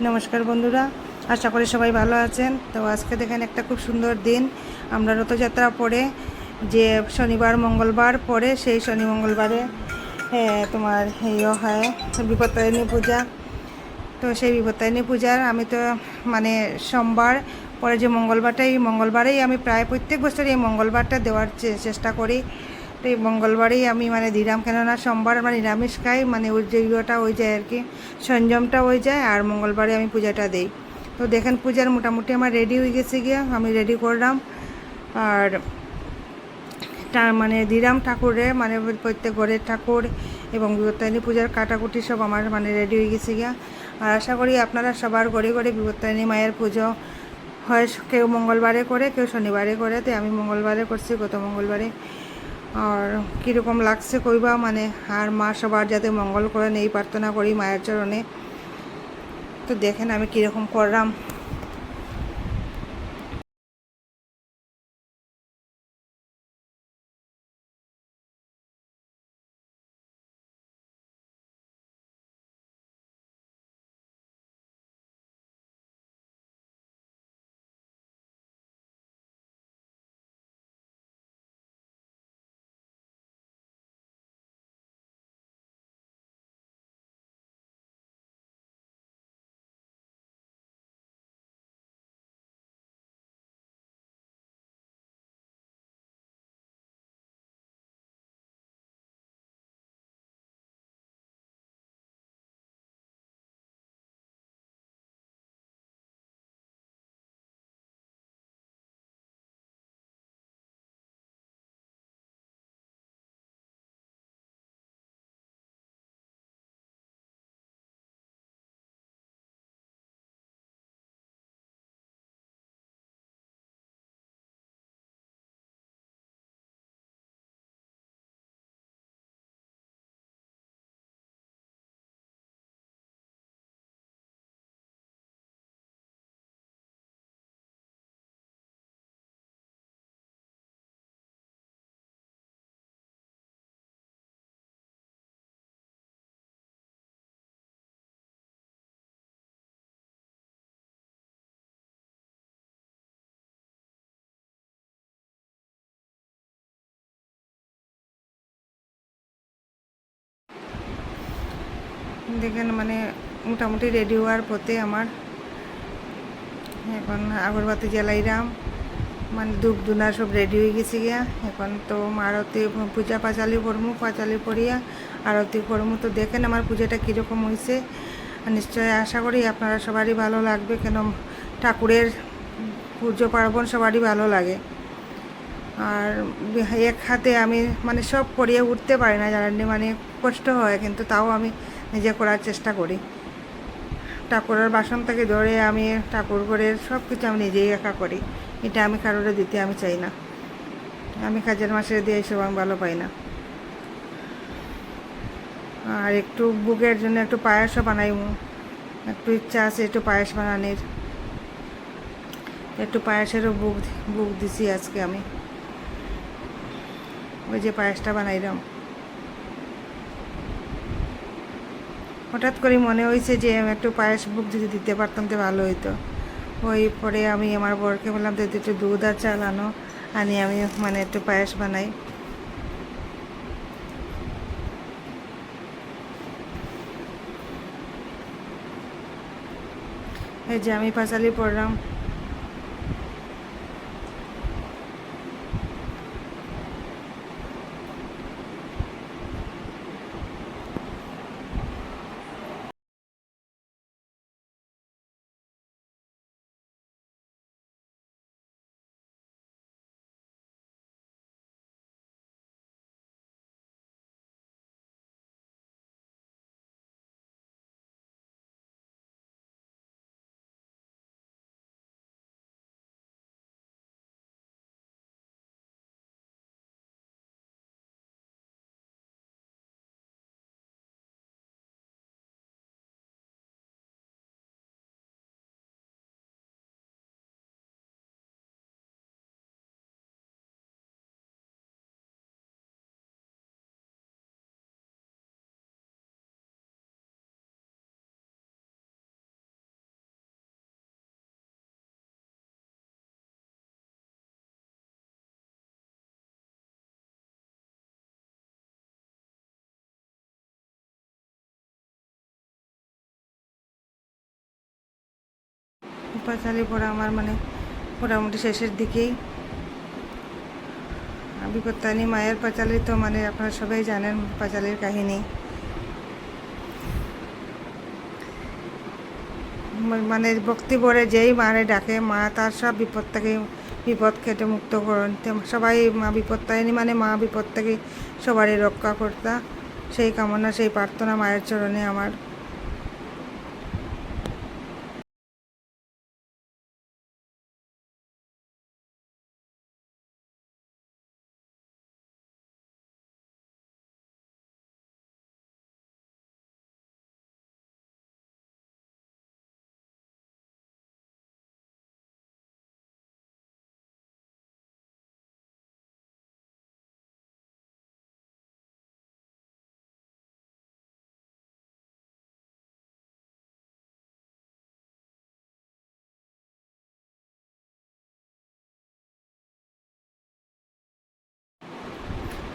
নমস্কার বন্ধুরা, আশা করি সবাই ভালো আছেন। তো আজকে দেখেন একটা খুব সুন্দর দিন। আমরা রথযাত্রা পরে যে শনিবার মঙ্গলবার পরে সেই শনি মঙ্গলবারে তোমার ইয়ে হয় বিপত্তারিণী পূজা। তো সেই বিপত্তারিণী পূজার আমি তো মানে সোমবার পরে যে মঙ্গলবারেই আমি প্রায় প্রত্যেক বছর এই মঙ্গলবারটা দেওয়ার চেষ্টা করি। তো এই মঙ্গলবারেই আমি মানে দিলাম, কেননা সোমবার আমরা নিরামিষ খাই, মানে ওই যে ইয়েটা হয়ে যায় আর কি, সংযমটা হয়ে যায়, আর মঙ্গলবারে আমি পূজাটা দিই। তো দেখেন পূজার মোটামুটি আমার রেডি হয়ে গেছে গিয়া, আমি রেডি করলাম। আর মানে দিলাম ঠাকুরে, মানে প্রত্যেক ঘরের ঠাকুর এবং বিপত্তারিণী পূজার কাটাকুটি সব আমার মানে রেডি হয়ে গেছে গিয়া। আর আশা করি আপনারা সবার ঘরে ঘরে বিপত্তারিণী মায়ের পুজো হয়, কেউ মঙ্গলবারে করে, কেউ শনিবারে করে। তো আমি মঙ্গলবারে করছি, গত মঙ্গলবারে। আর কীরকম লাগছে কইবা, মানে আর মা সবার যাতে মঙ্গল করেন এই প্রার্থনা করি মায়ের চরণে। তো দেখেন আমি কীরকম করলাম। দেখেন মানে মোটামুটি রেডি হওয়ার পথে আমার এখন আগরবাতি জ্বালাইলাম, মানে ধূপ ধুনা সব রেডি হয়ে গেছে গিয়া। এখন তো আরতি পূজা পাঁচালি পড়িয়া আরতি করমু। তো দেখেন আমার পূজাটা কীরকম হয়েছে। নিশ্চয়ই আশা করি আপনারা সবারই ভালো লাগবে, কেন ঠাকুরের পুজো পার্বণ সবারই ভালো লাগে। আর এক হাতে আমি মানে সব করিয়ে উঠতে পারি না, জানেন, মানে কষ্ট হয়, কিন্তু তাও আমি নিজে করার চেষ্টা করি। ঠাকুরের বাসন থেকে ধরে আমি ঠাকুর ঘরের সব কিছু আমি নিজেই একা করি। এটা আমি কারোরে দিতে আমি চাই না। আমি কাজের মাসে দিয়ে এসব আমি ভালো পাই না। আর একটু বুকের জন্য একটু পায়েসও বানাইমু, একটু ইচ্ছা আছে একটু পায়েস বানানোর। একটু পায়েসেরও বুক দিছি আজকে আমি, ওই যে পায়েসটা বানাইলাম। হঠাৎ করে মনে হয়েছে যে আমি একটু পায়েস বুক যদি দিতে পারতাম তো ভালো হইতো। ওই পরে আমি আমার বরকে বললাম তো একটু দুধ আর চাল আনি আমি মানে একটু পায়েস বানাই। এই যে আমি পাঁচালি পড়লাম। পাঁচালি পড়া আমার মানে মোটামুটি শেষের দিকেই। বিপত্তারিণী মায়ের পাঁচালি তো মানে আপনারা সবাই জানেন পাঁচালির কাহিনী। মানে ভক্তি ভরে যেই মারে ডাকে মা তার সব বিপদ থেকে বিপদ কেটে মুক্ত করেন। সবাই মা বিপত্তারিণী মানে মা বিপদ থেকে সবারই রক্ষা কর্তা, সেই কামনা সেই প্রার্থনা মায়ের চরণে আমার।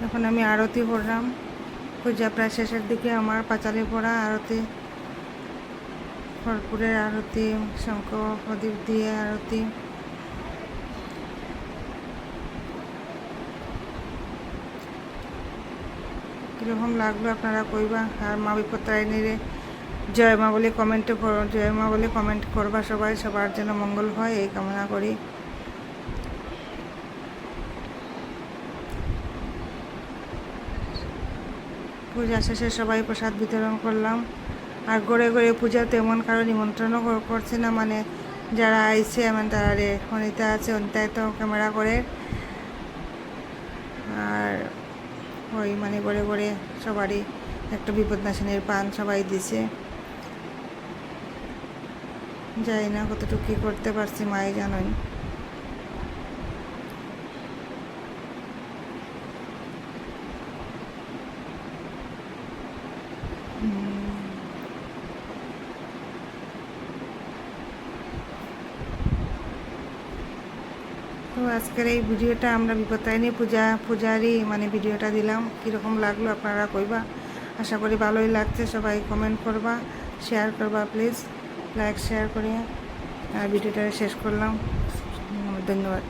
এখন আমি আরতি পড়লাম, পূজা প্রায় শেষের দিকে আমার। পাঁচালি পড়া আরতি, কর্পূরের আরতি, শঙ্খ প্রদীপ দিয়ে আরতি। কীরকম লাগলো আপনারা কইবা। আর মা বিপত্তারিণীরে জয় মা বলে কমেন্টে করো, জয় মা বলে কমেন্ট করবা সবাই, সবার যেন মঙ্গল হয় এই কামনা করি। পূজা শেষে সবাই প্রসাদ বিতরণ করলাম। আর ঘরে ঘরে পূজা তেমন কারো নিমন্ত্রণও করছে না, মানে যারা আইছে এমন তারা রে অনিতা আছে, অনিতায় তো ক্যামেরা করে। আর ওই মানে ঘরে ঘরে সবারই একটা বিপদনাশিনীর পান সবাই দিছে। জানি না কতটুকু কী করতে পারছি, মাই জানোই। তো আজকের এই ভিডিওটা আমরা বিপত্তারিণী পূজারই মানে ভিডিওটা দিলাম। কীরকম লাগলো আপনারা কইবা। আশা করি ভালোই লাগছে। সবাই কমেন্ট করবা, শেয়ার করবা প্লিজ, লাইক শেয়ার করিয়া। আর ভিডিওটা শেষ করলাম। ধন্যবাদ।